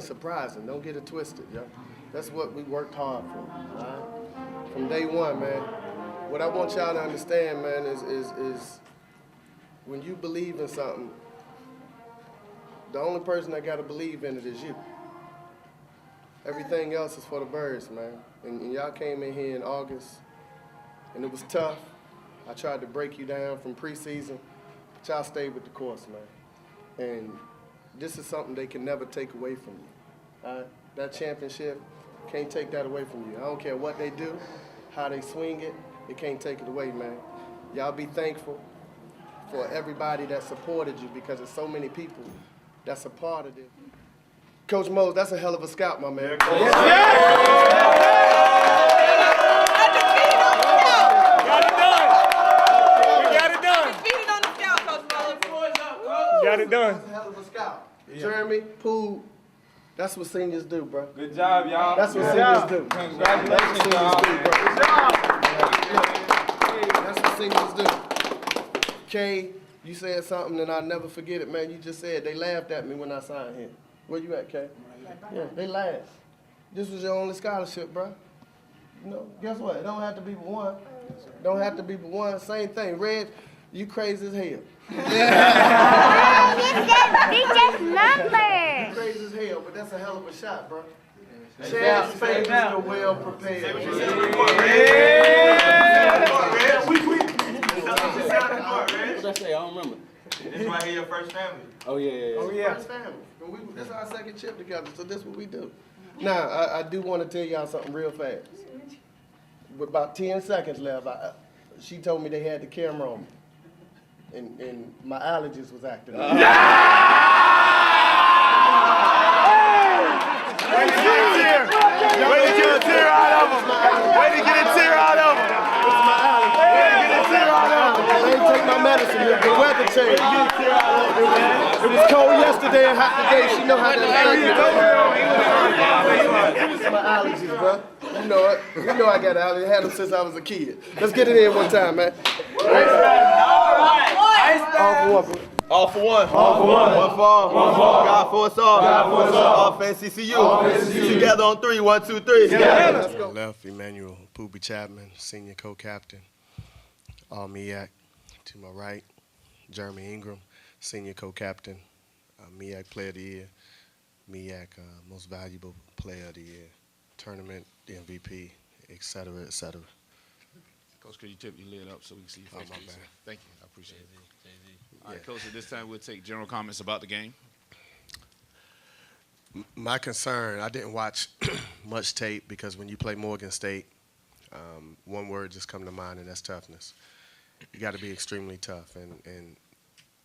ain't surprising. Don't get it twisted, yo. That's what we worked hard for, all right? From day one, man. What I want y'all to understand, man, is when you believe in something, the only person that got to believe in it is you. Everything else is for the birds, man. And y'all came in here in August, and it was tough. I tried to break you down from preseason, but y'all stayed with the course, man. And this is something they can never take away from you. All right? That championship, can't take that away from you. I don't care what they do, how they swing it, they can't take it away, man. Y'all be thankful for everybody that supported you, because there's so many people that's a part of this. Coach Mose, that's a hell of a scout, my man. Got it done. That's a hell of a scout. Jeremy, Pooh, that's what seniors do, bro. Good job, y'all. That's what seniors do. Congratulations, y'all. Good job. That's what seniors do. Kay, you said something and I'll never forget it, man. You just said they laughed at me when I signed here. Where you at, Kay? Yeah, they laughed. This was your only scholarship, bro. You know, guess what? It don't have to be but one. Don't have to be but one. Same thing. Red, you crazy as hell. He just numbered. You crazy as hell, but that's a hell of a shot, bro. Chad's favors the well prepared. What did I say? I don't remember. This right here, your first family. Oh, yeah. Oh, yeah. First family. This is our second chip together, so this is what we do. Now, I do want to tell y'all something real fast. With about 10 seconds left, she told me they had the camera on me. And my allergies was acting up. Way to get a tear. Way to get a tear out of him. Way to get a tear out of him. It's my allergies. Way to get a tear out of him. I ain't take my medicine. The weather changed. It was cold yesterday and hot today. She know how to It's my allergies, bro. You know it. You know I got allergies. I had them since I was a kid. Let's get it in one time, man. All for one. All for one. One for all. One for all. God for us all. God for us all. All for NCCU. Together on three. 1, 2, 3. Yeah. Let's go. Left, Emmanuel Pooby Chapman, senior co-captain. All MEAC. To my right, Jeremy Ingram, senior co-captain. MEAC Player of the Year. MEAC Most Valuable Player of the Year. Tournament, the MVP, et cetera, et cetera. Coach, could you tip your lid up so we can see your face? Oh, my bad. Thank you. I appreciate it. All right, Coach, at this time we'll take general comments about the game. My concern, I didn't watch much tape because when you play Morgan State, one word just come to mind, and that's toughness. You got to be extremely tough. And,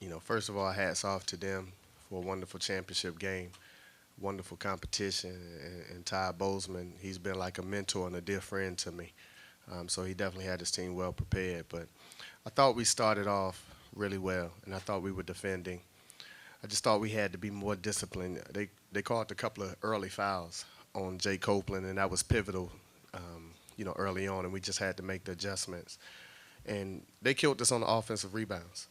you know, first of all, hats off to them for a wonderful championship game, wonderful competition. And Ty Bozeman, he's been like a mentor and a dear friend to me. So he definitely had his team well prepared. But I thought we started off really well, and I thought we were defending. I just thought we had to be more disciplined. They called a couple of early fouls on Jay Copeland, and that was pivotal, you know, early on, and we just had to make the adjustments. And they killed us on the offensive rebounds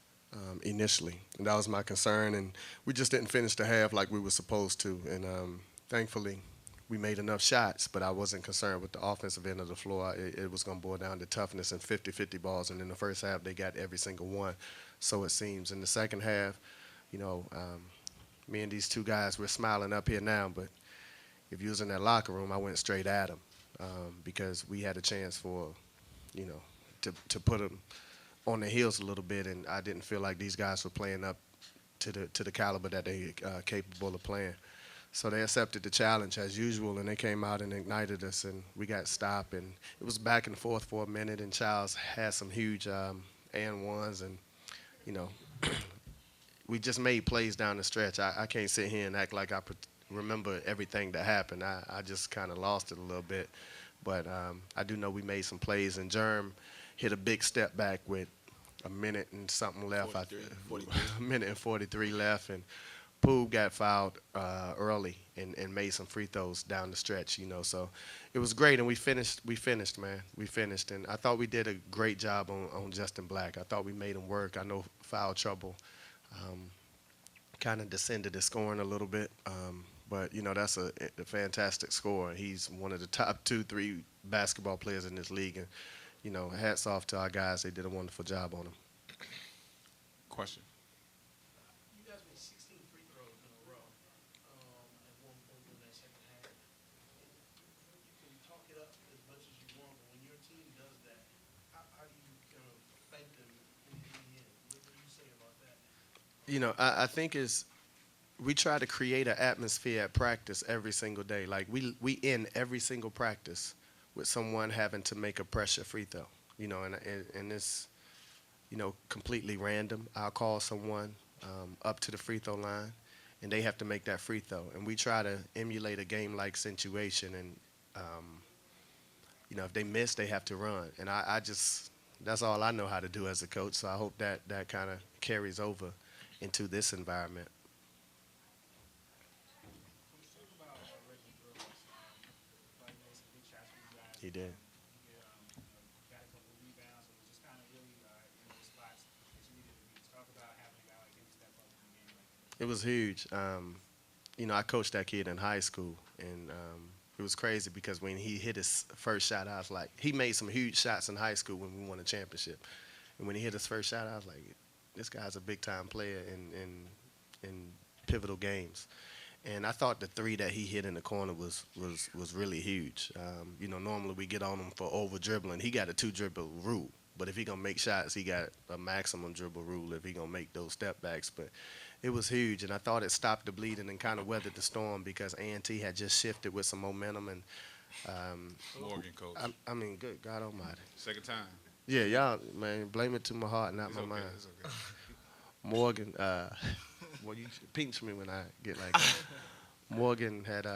initially, and that was my concern. And we just didn't finish the half like we were supposed to. And thankfully, we made enough shots, but I wasn't concerned with the offensive end of the floor. It was going to boil down to toughness and 50-50 balls. And in the first half, they got every single one, so it seems. In the second half, you know, me and these two guys, we're smiling up here now, but if you was in that locker room, I went straight at them because we had a chance for, you know, to put them on their heels a little bit, and I didn't feel like these guys were playing up to the caliber that they capable of playing. So they accepted the challenge as usual, and they came out and ignited us, and we got stopped. And it was back and forth for a minute, and Childs had some huge and ones, and, you know, we just made plays down the stretch. I can't sit here and act like I remember everything that happened. I just kind of lost it a little bit. But I do know we made some plays, and Germ hit a big step back with a minute and something left. 43. A minute and 43 left, and Pooh got fouled early and made some free throws down the stretch, you know. So it was great, and we finished, man. We finished, and I thought we did a great job on Justin Black. I thought we made him work. I know foul trouble kind of descended his scoring a little bit, But that's a fantastic score. He's one of the top 2, 3 basketball players in this league, and hats off to our guys. They did a wonderful job on him. Question. You guys made 16 free throws in a row at one point in that second half. You can talk it up as much as you want, but when your team does that, how do you kind of thank them in the end? What do you say about that? I think we try to create an atmosphere at practice every single day. Like we end every single practice with someone having to make a pressure free throw. And it's completely random. I'll call someone up to the free throw line, and they have to make that free throw. And we try to emulate a game-like situation. And if they miss, they have to run. And I just that's all I know how to do as a coach. So I hope that kind of carries over into this environment. He did. Got a couple of rebounds, so it was just kind of really, the spots that you needed to be. Talk about having a guy like him step up in the game like that. It was huge. I coached that kid in high school, and it was crazy because when he hit his first shot, I was like, he made some huge shots in high school when we won a championship. And when he hit his first shot, I was like, this guy's a big-time player in pivotal games. And I thought the three that he hit in the corner was really huge. Normally we get on him for over-dribbling. He got a 2-dribble rule. But if he going to make shots, he got a maximum dribble rule if he going to make those step backs. But it was huge, and I thought it stopped the bleeding and kind of weathered the storm because A&T had just shifted with some momentum. And Morgan, coach. I mean, good God almighty. Second time. Yeah, y'all, man, blame it to my heart, not It's my okay. mind. It's okay. Morgan, well, you pinch me when I get like that. Morgan had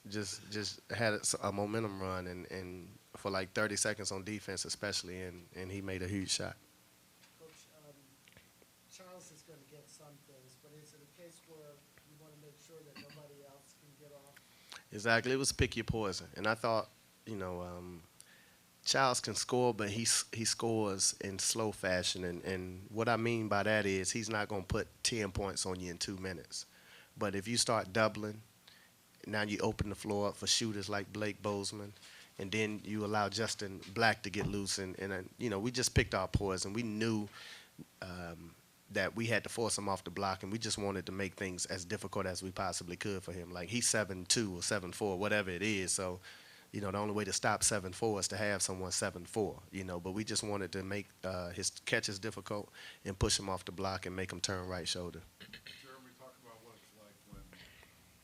just had a momentum run and for like 30 seconds on defense especially, and he made a huge shot. Coach, Charles is going to get some things, but is it a case where you want to make sure that nobody else can get off? Exactly. It was pick your poison. And I thought, Charles can score, but he scores in slow fashion. And what I mean by that is he's not going to put 10 points on you in 2 minutes. But if you start doubling, now you open the floor up for shooters like Blake Bozeman, and then you allow Justin Black to get loose. And we just picked our poison. We knew that we had to force him off the block, and we just wanted to make things as difficult as we possibly could for him. Like, he's 7'2" or 7'4", whatever it is. So, the only way to stop 7'4" is to have someone 7'4", But we just wanted to make his catches difficult and push him off the block and make him turn right shoulder. Jeremy, talk about what it's like when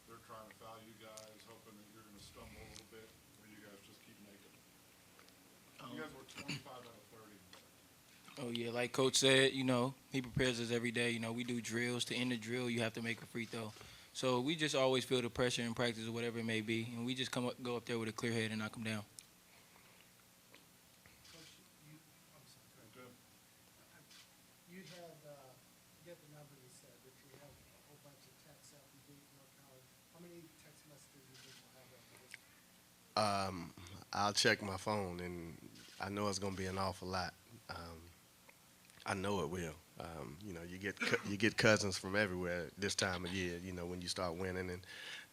they're trying to foul you guys, hoping that you're going to stumble a little bit, or you guys just keep making them. You guys were 25 out of 30. Oh, yeah, like Coach said, he prepares us every day. We do drills. To end the drill, you have to make a free throw. So we just always feel the pressure in practice or whatever it may be, and we just go up there with a clear head and knock them down. Coach, I'm sorry. Good. You had, get the number you said, but you have a whole bunch of texts after you beat North Carolina. How many text messages do you think we'll have after this? I'll check my phone, and I know it's going to be an awful lot. I know it will. You get cousins from everywhere this time of year, when you start winning, and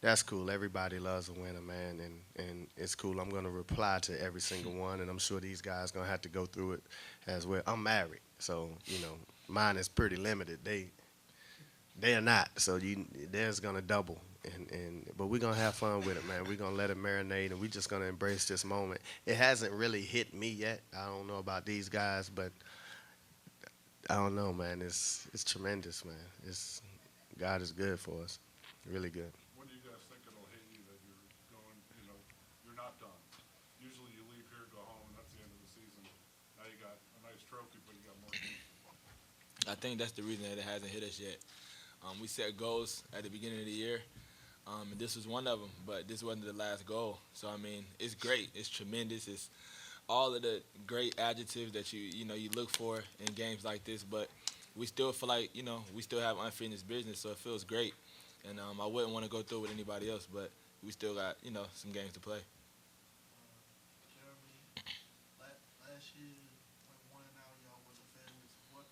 that's cool. Everybody loves a winner, man, and it's cool. I'm going to reply to every single one, and I'm sure these guys going to have to go through it as well. I'm married, so, mine is pretty limited. They are not, so theirs going to double. But we're going to have fun with it, man. We're going to let it marinate, and we're just going to embrace this moment. It hasn't really hit me yet. I don't know about these guys, but I don't know, man. It's tremendous, man. God is good for us, really good. When do you guys think it'll hit you that you're going, you're not done? Usually you leave here, go home, and that's the end of the season. Now you got a nice trophy, but you got more games to play. I think that's the reason that it hasn't hit us yet. We set goals at the beginning of the year, and this was one of them, but this wasn't the last goal. So, it's great. It's tremendous. It's all of the great adjectives that you look for in games like this, but we still feel like, we still have unfinished business, so it feels great. And I wouldn't want to go through with anybody else, but we still got, some games to play. Jeremy, last year, when 1-0, y'all were the favorites. What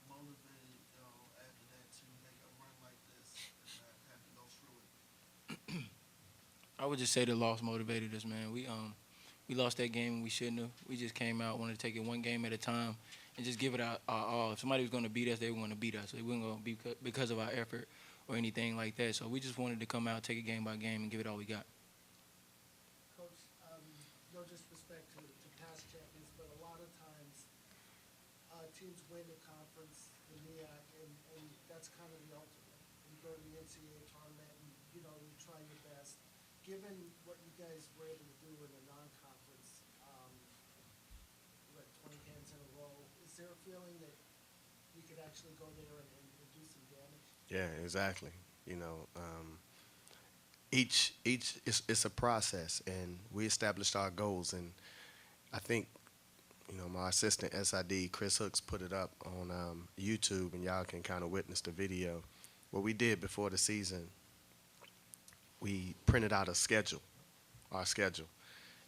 motivated y'all after that to make a run like this and not have to go through it? I would just say the loss motivated us, man. We lost that game and we shouldn't have. We just came out, wanted to take it one game at a time and just give it our all. If somebody was going to beat us, they were going to beat us. It wasn't going to be because of our effort or anything like that. So we just wanted to come out, take it game by game, and give it all we got. Coach, no disrespect to past champions, but a lot of times teams win the conference, the MEAC, and that's kind of the ultimate. You go to the NCAA Tournament, and you try your best. Given what you guys were able to do in the non-conference, 20 games in a row, is there a feeling that you could actually go there and do some damage? Yeah, exactly. It's a process, and we established our goals, and I think my assistant SID Chris Hooks put it up on YouTube, and y'all can kind of witness the video. What we did before the season, we printed out our schedule,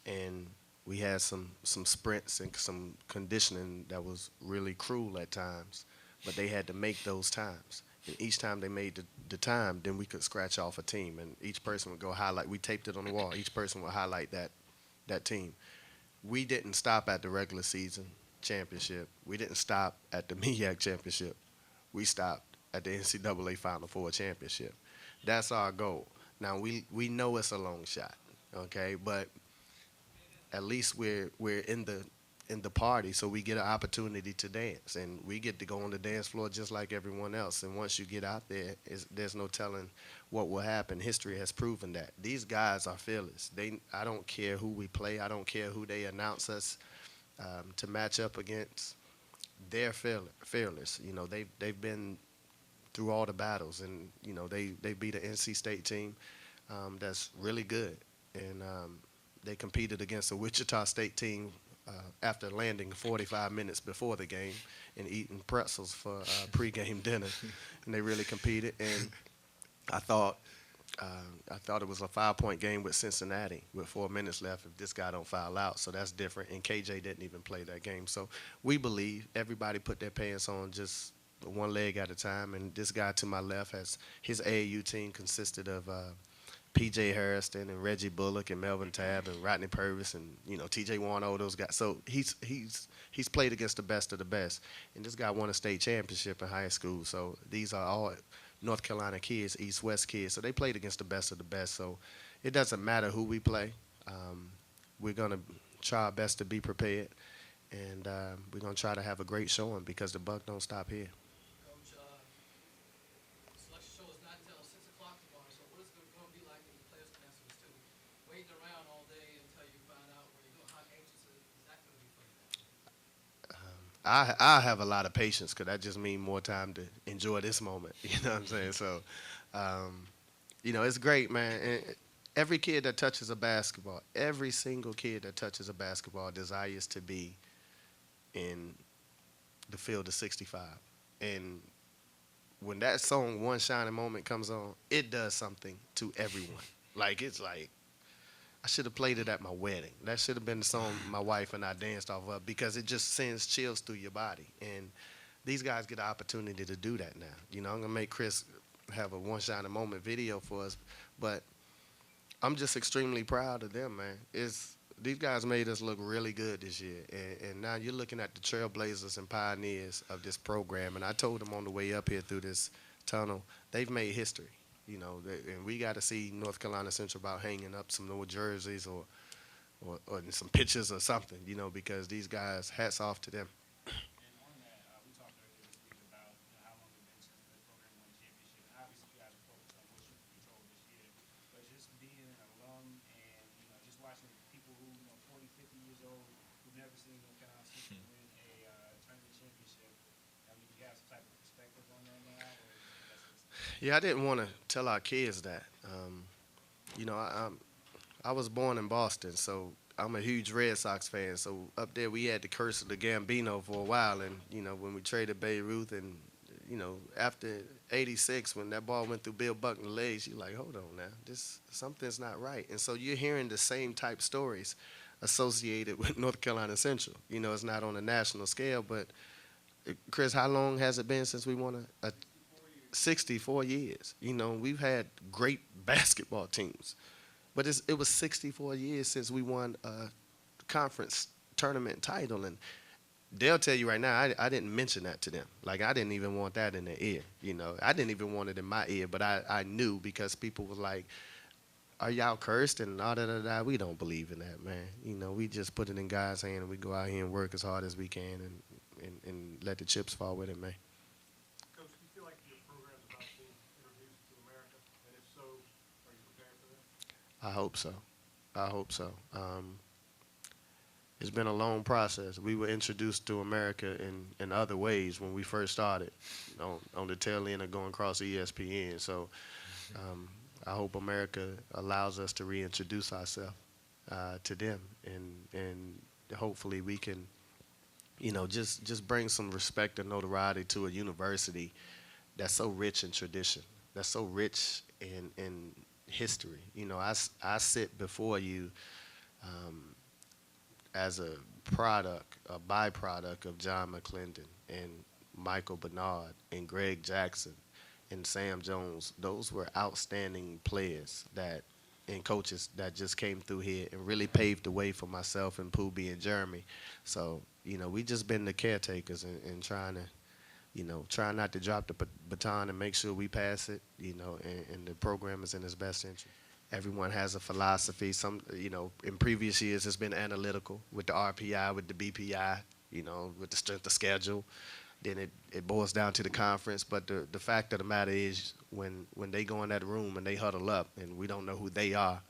and we had some sprints and some conditioning that was really cruel at times, but they had to make those times. And each time they made the time, then we could scratch off a team, and each person would go highlight. We taped it on the wall. Each person would highlight that team. We didn't stop at the regular season championship. We didn't stop at the MEAC championship. We stopped at the NCAA Final Four championship. That's our goal. Now we know it's a long shot, okay, but at least we're in the party, so we get an opportunity to dance, and we get to go on the dance floor just like everyone else. And once you get out there, there's no telling what will happen. History has proven that. These guys are fearless. I don't care who we play. I don't care who they announce us to match up against. They're fearless. They've been through all the battles, and they beat an NC State team that's really good, and they competed against a Wichita State team after landing 45 minutes before the game and eating pretzels for pregame dinner, and they really competed. And I thought it was a 5-point game with Cincinnati with 4 minutes left if this guy don't foul out, so that's different. And KJ didn't even play that game. So we believe everybody put their pants on just one leg at a time, and this guy to my left his AAU team consisted of P.J. Harrison and Reggie Bullock and Melvin Tabb and Rodney Purvis and T.J. Warren, all those guys. So he's played against the best of the best, and this guy won a state championship in high school. So these are all North Carolina kids, East-West kids. So they played against the best of the best. So it doesn't matter who we play. We're gonna try our best to be prepared, and we're gonna try to have a great showing because the buck don't stop here. Coach, selection show is not until 6 o'clock tomorrow, so what is it going to be like in the players' connections too? Waiting around all day until you find out where you're going. How anxious is that going to be for you? I have a lot of patience because that just means more time to enjoy this moment. You know what I'm saying? So, it's great, man. And every kid that touches a basketball, every single kid that touches a basketball desires to be in the field of 65. And when that song, One Shining Moment, comes on, it does something to everyone. It's like, I should have played it at my wedding. That should have been the song my wife and I danced off of because it just sends chills through your body. And these guys get the opportunity to do that now. I'm going to make Chris have a One Shining Moment video for us, but I'm just extremely proud of them, man. These guys made us look really good this year, and now you're looking at the trailblazers and pioneers of this program. And I told them on the way up here through this tunnel, they've made history, and we got to see North Carolina Central about hanging up some more jerseys or some pictures or something, because these guys, hats off to them. And on that, we talked earlier this week about how long it's been since the program won a championship. And obviously, you guys are focused on what you can control this year. But just being an alum and just watching people who 40, 50 years old who've never seen North Carolina Central win a tournament championship. I mean, do you have some type of perspective on that now? Yeah, I didn't want to tell our kids that. I was born in Boston, so I'm a huge Red Sox fan. So up there we had the curse of the Gambino for a while, and when we traded Babe Ruth, and after '86 when that ball went through Bill Buckner's legs, you're like, hold on now, something's not right. And so you're hearing the same type stories associated with North Carolina Central. It's not on a national scale, but Chris, how long has it been since we won a 64 years? We've had great basketball teams. But it was 64 years since we won a conference tournament title, and they'll tell you right now, I didn't mention that to them. Like, I didn't even want that in their ear, you know. I didn't even want it in my ear, but I knew because people were like, are y'all cursed and all that. We don't believe in that, man. You know, we just put it in God's hand and we go out here and work as hard as we can and let the chips fall with it, man. Coach, do you feel like your program's about being introduced to America? And if so, are you prepared for that? I hope so. I hope so. It's been a long process. We were introduced to America in other ways when we first started, on the tail end of going across ESPN. So I hope America allows us to reintroduce ourselves to them, and hopefully we can, you know, just bring some respect and notoriety to a university that's so rich in tradition, that's so rich in history. You know, I sit before you as a byproduct of John McClendon and Michael Bernard and Greg Jackson and Sam Jones. Those were outstanding players and coaches that just came through here and really paved the way for myself and Poobie and Jeremy. So, you know, we just been the caretakers and trying to, you know, try not to drop the baton and make sure we pass it, you know, and the program is in its best interest. Everyone has a philosophy. Some, you know, in previous years it's been analytical with the RPI, with the BPI, you know, with the strength of schedule. Then it boils down to the conference. But the fact of the matter is when they go in that room and they huddle up, and we don't know who they are,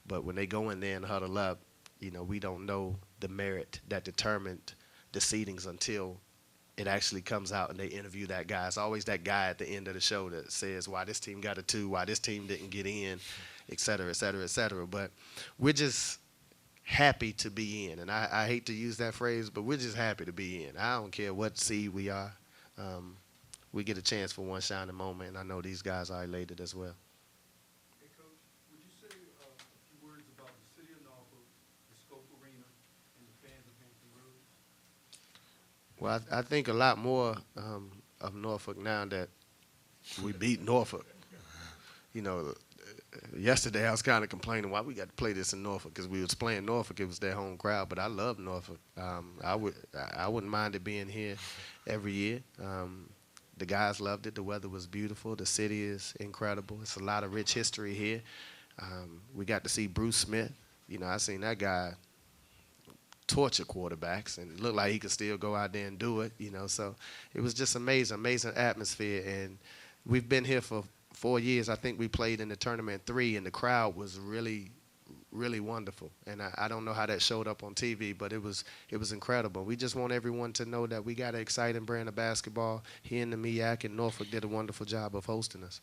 but when they go in there and huddle up, you know, we don't know the merit that determined the seedings until it actually comes out and they interview that guy. It's always that guy at the end of the show that says why this team got a 2, why this team didn't get in, et cetera, et cetera, et cetera. But we're just happy to be in. And I hate to use that phrase, but we're just happy to be in. I don't care what seed we are. We get a chance for one shining moment, and I know these guys are elated as well. Hey, Coach, would you say a few words about the city of Norfolk, the Scope Arena, and the fans of Hampton Roads? Well, I think a lot more of Norfolk now that we beat Norfolk. You know, yesterday I was kind of complaining why we got to play this in Norfolk because we was playing Norfolk. It was their home crowd, but I love Norfolk. I wouldn't mind it being here every year. The guys loved it. The weather was beautiful. The city is incredible. It's a lot of rich history here. We got to see Bruce Smith. You know, I seen that guy torture quarterbacks, and it looked like he could still go out there and do it. You know, so it was just amazing atmosphere. And we've been here for 4 years. I think we played in the tournament 3, and the crowd was really, really wonderful. And I don't know how that showed up on TV, but it was incredible. We just want everyone to know that we got an exciting brand of basketball here in the MEAC, and Norfolk did a wonderful job of hosting us.